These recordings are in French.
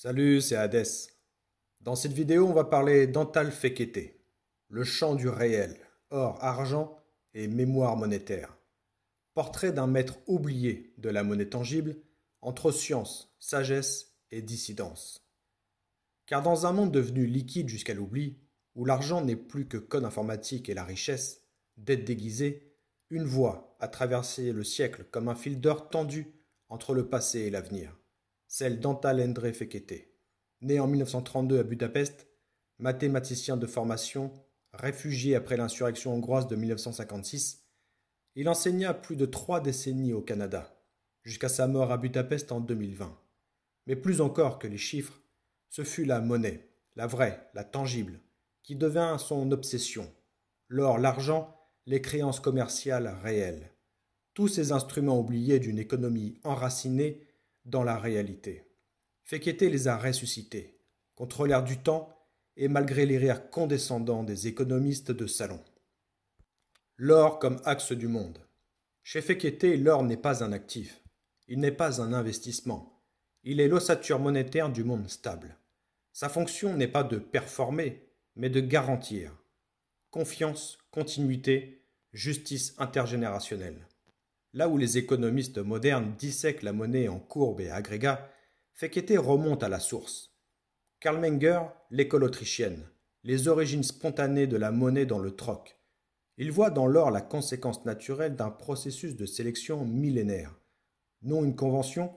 Salut, c'est Hadès. Dans cette vidéo, on va parler d'Antal Fekete, le champ du réel, or, argent et mémoire monétaire. Portrait d'un maître oublié de la monnaie tangible, entre science, sagesse et dissidence. Car dans un monde devenu liquide jusqu'à l'oubli, où l'argent n'est plus que code informatique et la richesse, dette déguisée, une voie a traversé le siècle comme un fil d'or tendu entre le passé et l'avenir, celle d'Antal Endre Fekete. Né en 1932 à Budapest, mathématicien de formation, réfugié après l'insurrection hongroise de 1956, il enseigna plus de 3 décennies au Canada, jusqu'à sa mort à Budapest en 2020. Mais plus encore que les chiffres, ce fut la monnaie, la vraie, la tangible, qui devint son obsession. L'or, l'argent, les créances commerciales réelles. Tous ces instruments oubliés d'une économie enracinée dans la réalité. Fekete les a ressuscités, contre l'air du temps et malgré les rires condescendants des économistes de salon. L'or comme axe du monde. Chez Fekete, l'or n'est pas un actif, il n'est pas un investissement, il est l'ossature monétaire du monde stable. Sa fonction n'est pas de performer, mais de garantir. Confiance, continuité, justice intergénérationnelle. Là où les économistes modernes dissèquent la monnaie en courbes et agrégats, Fekete remonte à la source. Karl Menger, l'école autrichienne, les origines spontanées de la monnaie dans le troc. Il voit dans l'or la conséquence naturelle d'un processus de sélection millénaire. Non une convention,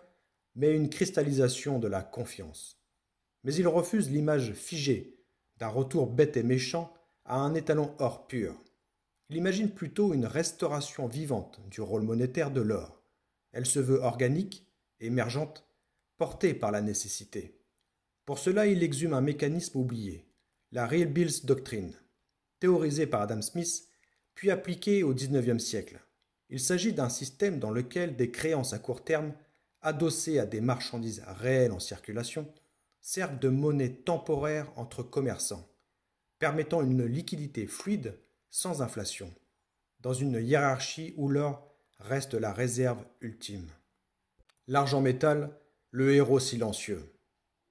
mais une cristallisation de la confiance. Mais il refuse l'image figée d'un retour bête et méchant à un étalon or pur. Il imagine plutôt une restauration vivante du rôle monétaire de l'or. Elle se veut organique, émergente, portée par la nécessité. Pour cela, il exhume un mécanisme oublié, la Real Bills Doctrine, théorisée par Adam Smith, puis appliquée au XIXe siècle. Il s'agit d'un système dans lequel des créances à court terme, adossées à des marchandises réelles en circulation, servent de monnaie temporaire entre commerçants, permettant une liquidité fluide sans inflation, dans une hiérarchie où l'or reste la réserve ultime. L'argent métal, le héros silencieux.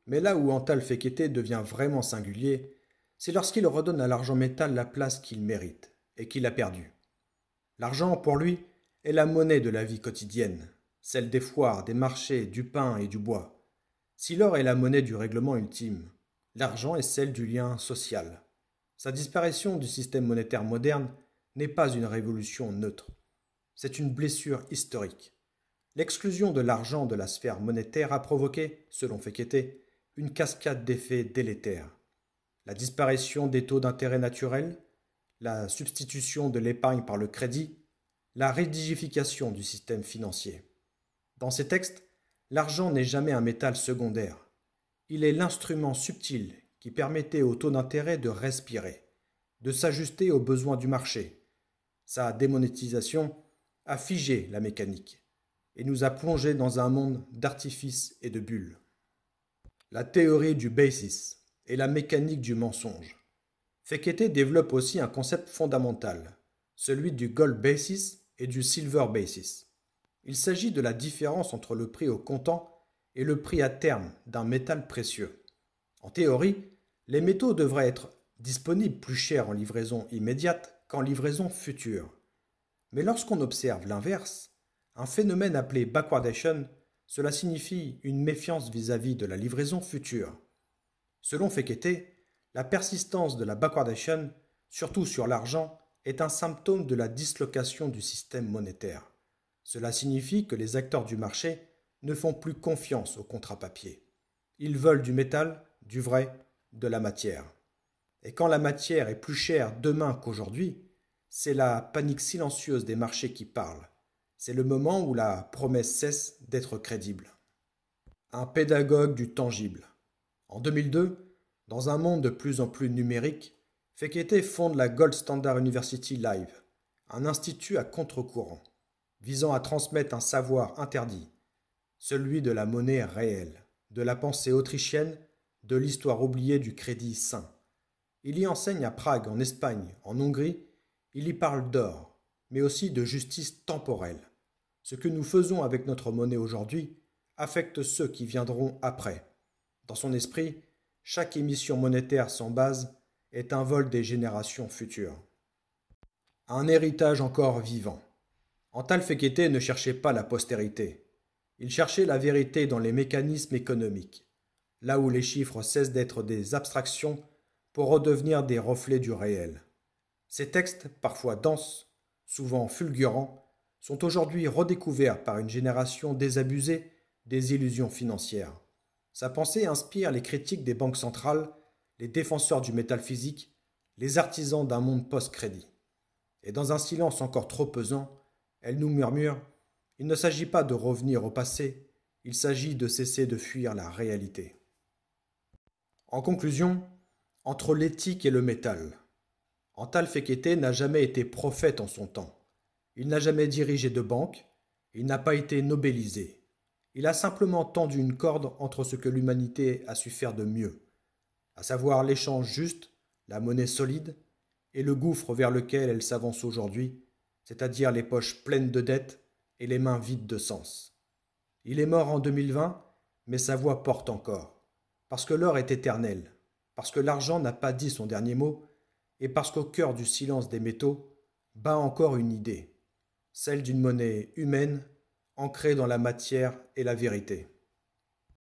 Mais là où Antal Fekete devient vraiment singulier, c'est lorsqu'il redonne à l'argent métal la place qu'il mérite et qu'il a perdue. L'argent, pour lui, est la monnaie de la vie quotidienne, celle des foires, des marchés, du pain et du bois. Si l'or est la monnaie du règlement ultime, l'argent est celle du lien social. Sa disparition du système monétaire moderne n'est pas une révolution neutre. C'est une blessure historique. L'exclusion de l'argent de la sphère monétaire a provoqué, selon Fekete, une cascade d'effets délétères. La disparition des taux d'intérêt naturels, la substitution de l'épargne par le crédit, la rigidification du système financier. Dans ces textes, l'argent n'est jamais un métal secondaire. Il est l'instrument subtil qui permettait au taux d'intérêt de respirer, de s'ajuster aux besoins du marché. Sa démonétisation a figé la mécanique et nous a plongés dans un monde d'artifices et de bulles. La théorie du basis et la mécanique du mensonge. Fekete développe aussi un concept fondamental, celui du gold basis et du silver basis. Il s'agit de la différence entre le prix au comptant et le prix à terme d'un métal précieux. En théorie, les métaux devraient être disponibles plus chers en livraison immédiate qu'en livraison future. Mais lorsqu'on observe l'inverse, un phénomène appelé backwardation, cela signifie une méfiance vis-à-vis de la livraison future. Selon Fekete, la persistance de la backwardation, surtout sur l'argent, est un symptôme de la dislocation du système monétaire. Cela signifie que les acteurs du marché ne font plus confiance aux contrats papier. Ils veulent du métal, du vrai, de la matière. Et quand la matière est plus chère demain qu'aujourd'hui, c'est la panique silencieuse des marchés qui parle. C'est le moment où la promesse cesse d'être crédible. Un pédagogue du tangible. En 2002, dans un monde de plus en plus numérique, Fekete fonde la Gold Standard University Live, un institut à contre-courant, visant à transmettre un savoir interdit, celui de la monnaie réelle, de la pensée autrichienne, de l'histoire oubliée du crédit sain. Il y enseigne à Prague, en Espagne, en Hongrie, il y parle d'or, mais aussi de justice temporelle. Ce que nous faisons avec notre monnaie aujourd'hui affecte ceux qui viendront après. Dans son esprit, chaque émission monétaire sans base est un vol des générations futures. Un héritage encore vivant. Antal Fekete ne cherchait pas la postérité. Il cherchait la vérité dans les mécanismes économiques, là où les chiffres cessent d'être des abstractions pour redevenir des reflets du réel. Ces textes, parfois denses, souvent fulgurants, sont aujourd'hui redécouverts par une génération désabusée des illusions financières. Sa pensée inspire les critiques des banques centrales, les défenseurs du métal physique, les artisans d'un monde post-crédit. Et dans un silence encore trop pesant, elle nous murmure : il ne s'agit pas de revenir au passé, il s'agit de cesser de fuir la réalité. En conclusion, entre l'éthique et le métal, Antal Fekete n'a jamais été prophète en son temps. Il n'a jamais dirigé de banque, il n'a pas été nobélisé. Il a simplement tendu une corde entre ce que l'humanité a su faire de mieux, à savoir l'échange juste, la monnaie solide, et le gouffre vers lequel elle s'avance aujourd'hui, c'est-à-dire les poches pleines de dettes et les mains vides de sens. Il est mort en 2020, mais sa voix porte encore, parce que l'or est éternel, parce que l'argent n'a pas dit son dernier mot, et parce qu'au cœur du silence des métaux bat encore une idée, celle d'une monnaie humaine, ancrée dans la matière et la vérité.